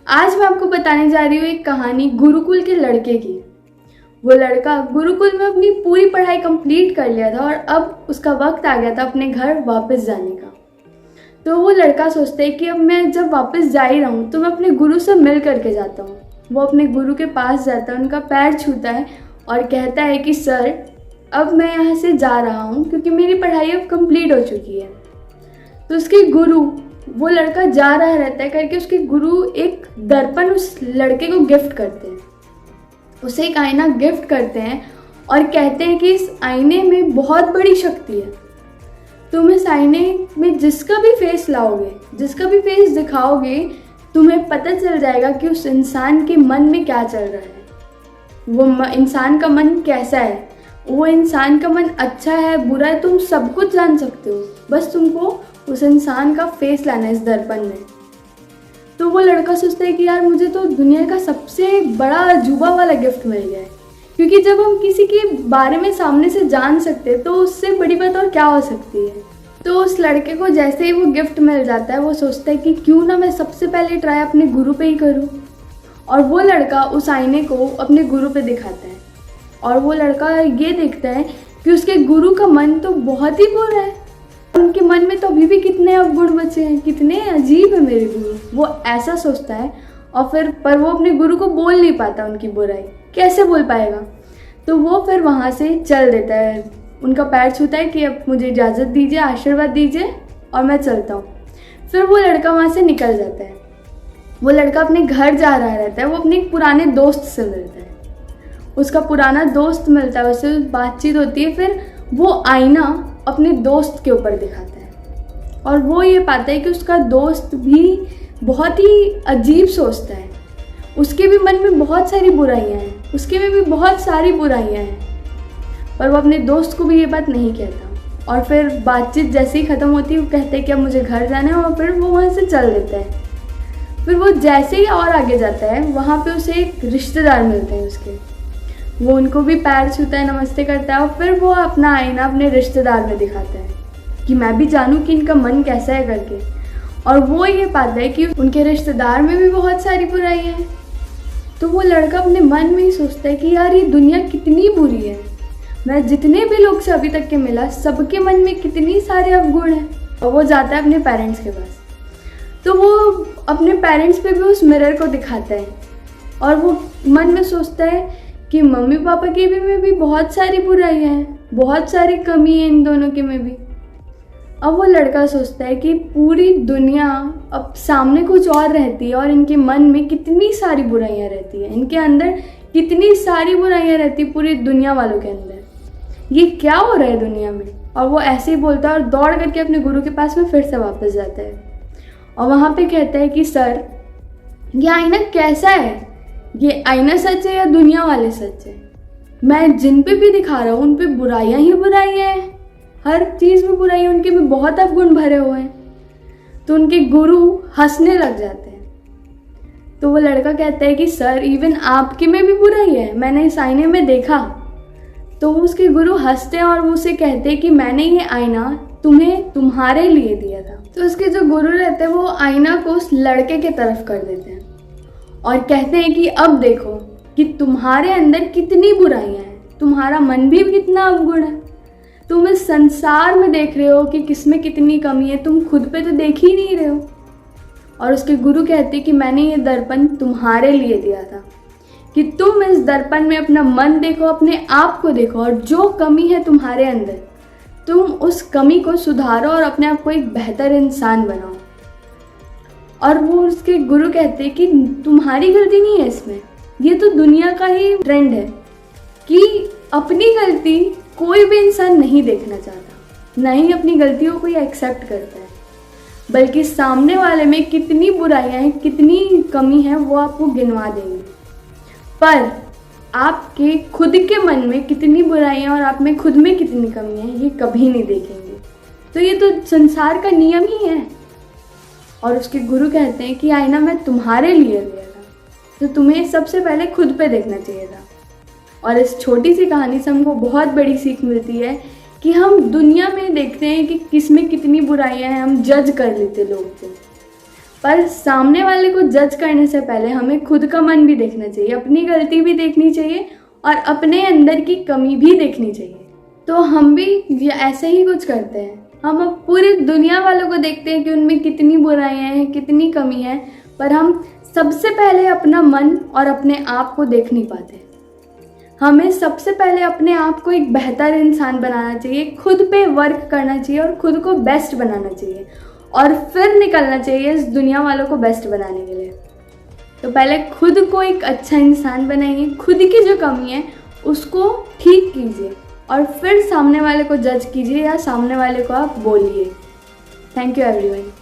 आज मैं आपको बताने जा रही हूँ एक कहानी गुरुकुल के लड़के की। वो लड़का गुरुकुल में अपनी पूरी पढ़ाई कंप्लीट कर लिया था और अब उसका वक्त आ गया था अपने घर वापस जाने का। तो वो लड़का सोचता है कि अब मैं जब वापस जा ही रहा हूँ तो मैं अपने गुरु से मिल करके जाता हूँ। वो अपने गुरु के पास जाता है, उनका पैर छूता है और कहता है कि सर, अब मैं यहाँ से जा रहा हूँ क्योंकि मेरी पढ़ाई अब कंप्लीट हो चुकी है। तो उसके गुरु, वो लड़का जा रहा रहता है करके उसके गुरु एक दर्पण उस लड़के को गिफ्ट करते हैं। उसे एक आईना गिफ्ट करते हैं और कहते हैं कि इस आईने में बहुत बड़ी शक्ति है। तुम इस आईने में जिसका भी फेस लाओगे, जिसका भी फेस दिखाओगे, तुम्हें पता चल जाएगा कि उस इंसान के मन में क्या चल रहा है, वो इंसान का मन कैसा है, वो इंसान का मन अच्छा है बुरा है, तुम सब कुछ जान सकते हो। बस तुमको उस इंसान का फेस लाना है इस दर्पण में। तो वो लड़का सोचता है कि यार मुझे तो दुनिया का सबसे बड़ा अजूबा वाला गिफ्ट मिल गया है, क्योंकि जब हम किसी के बारे में सामने से जान सकते हैं तो उससे बड़ी बात और क्या हो सकती है। तो उस लड़के को जैसे ही वो गिफ्ट मिल जाता है वो सोचता है कि क्यों ना मैं सबसे पहले ट्राई अपने गुरु पे ही करूं। और वो लड़का उस आईने को अपने गुरु पे दिखाता है और वो लड़का ये देखता है कि उसके गुरु का मन तो बहुत ही बुरा है। उनके मन में तो अभी भी कितने अवगुण बचे हैं, कितने अजीब है मेरे गुरु, वो ऐसा सोचता है। और फिर पर वो अपने गुरु को बोल नहीं पाता उनकी बुराई, कैसे बोल पाएगा। तो वो फिर वहाँ से चल देता है, उनका पैर छूता है कि अब मुझे इजाज़त दीजिए, आशीर्वाद दीजिए और मैं चलता हूँ। फिर वो लड़का वहाँ से निकल जाता है। वो लड़का अपने घर जा रहा रहता है, वो अपने एक पुराने दोस्त से मिलता है। उसका पुराना दोस्त मिलता है, उससे बातचीत होती है। फिर वो आईना अपने दोस्त के ऊपर दिखाता है और वो ये पाता है कि उसका दोस्त भी बहुत ही अजीब सोचता है। उसके भी मन में बहुत सारी बुराइयां हैं, उसके में भी बहुत सारी बुराइयां हैं, पर वो अपने दोस्त को भी ये बात नहीं कहता। और फिर बातचीत जैसे ही ख़त्म होती है वो कहते हैं कि अब मुझे घर जाना है और फिर वो वहाँ से चल देता है। फिर वो जैसे ही और आगे जाता है वहाँ पे उसे एक रिश्तेदार मिलते हैं उसके। वो उनको भी पैर छूता है, नमस्ते करता है और फिर वो अपना आईना अपने रिश्तेदार में दिखाता है कि मैं भी जानूं कि इनका मन कैसा है करके। और वो ये पाता है कि उनके रिश्तेदार में भी बहुत सारी बुराइयां हैं। तो वो लड़का अपने मन में ही सोचता है कि यार ये दुनिया कितनी बुरी है, मैं जितने भी लोग से अभी तक के मिला सबके मन में कितनी सारे अवगुण हैं। और वो जाता है अपने पेरेंट्स के पास। तो वो अपने पेरेंट्स पे भी उस मिरर को दिखाता है और वो मन में सोचता है कि मम्मी पापा के भी में भी बहुत सारी बुराइयां हैं, बहुत सारी कमी है इन दोनों के में भी। अब वो लड़का सोचता है कि पूरी दुनिया अब सामने कुछ और रहती है और इनके मन में कितनी सारी बुराइयां रहती है, इनके अंदर कितनी सारी बुराइयां रहती है पूरी दुनिया वालों के अंदर, ये क्या हो रहा है दुनिया में। और वो ऐसे ही बोलता है और दौड़ करके अपने गुरु के पास में फिर से वापस जाता है और वहाँ पे कहता है कि सर, ये आईना कैसा है, ये आईना सच है या दुनिया वाले सच है। मैं जिन पे भी दिखा रहा हूँ उन पे बुराइयां ही बुराइयां हैं, हर चीज़ में बुराइयां, उनके में बहुत अवगुण भरे हुए हैं। तो उनके गुरु हंसने लग जाते हैं। तो वो लड़का कहता है कि सर, इवन आपके में भी बुराई है, मैंने इस आईने में देखा। तो उसके गुरु हंसते हैं और वो उसे कहते हैं कि मैंने ये आईना तुम्हें तुम्हारे लिए दिया था। तो उसके जो गुरु रहते हैं वो आईना को उस लड़के के तरफ कर देते हैं और कहते हैं कि अब देखो कि तुम्हारे अंदर कितनी बुराइयां हैं, तुम्हारा मन भी कितना अवगुण है, तुम इस संसार में देख रहे हो कि किसमें कितनी कमी है, तुम खुद पे तो देख ही नहीं रहे हो। और उसके गुरु कहते हैं कि मैंने ये दर्पण तुम्हारे लिए दिया था कि तुम इस दर्पण में अपना मन देखो, अपने आप को देखो और जो कमी है तुम्हारे अंदर तुम उस कमी को सुधारो और अपने आप को एक बेहतर इंसान बनाओ। और वो उसके गुरु कहते हैं कि तुम्हारी गलती नहीं है इसमें, ये तो दुनिया का ही ट्रेंड है कि अपनी गलती कोई भी इंसान नहीं देखना चाहता, ना ही अपनी गलतियों को कोई एक्सेप्ट करता है, बल्कि सामने वाले में कितनी बुराइयां हैं, कितनी कमी है वो आपको गिनवा देंगे, पर आपके खुद के मन में कितनी बुराइयां और आप में खुद में कितनी कमी है ये कभी नहीं देखेंगे। तो ये तो संसार का नियम ही है। और उसके गुरु कहते हैं कि आईना मैं तुम्हारे लिए लिया था, तो तुम्हें सबसे पहले खुद पे देखना चाहिए था। और इस छोटी सी कहानी से हमको बहुत बड़ी सीख मिलती है कि हम दुनिया में देखते हैं कि किस में कितनी बुराइयां हैं, हम जज कर लेते लोग को, पर सामने वाले को जज करने से पहले हमें खुद का मन भी देखना चाहिए, अपनी गलती भी देखनी चाहिए और अपने अंदर की कमी भी देखनी चाहिए। तो हम भी ऐसे ही कुछ करते हैं। हम अब पूरी दुनिया वालों को देखते हैं कि उनमें कितनी बुराइयां हैं, कितनी कमी है, पर हम सबसे पहले अपना मन और अपने आप को देख नहीं पाते। हमें सबसे पहले अपने आप को एक बेहतर इंसान बनाना चाहिए, खुद पे वर्क करना चाहिए और खुद को बेस्ट बनाना चाहिए और फिर निकलना चाहिए इस दुनिया वालों को बेस्ट बनाने के लिए। तो पहले खुद को एक अच्छा इंसान बनाइए, खुद की जो कमी है उसको ठीक कीजिए और फिर सामने वाले को जज कीजिए या सामने वाले को आप बोलिए। Thank you everyone.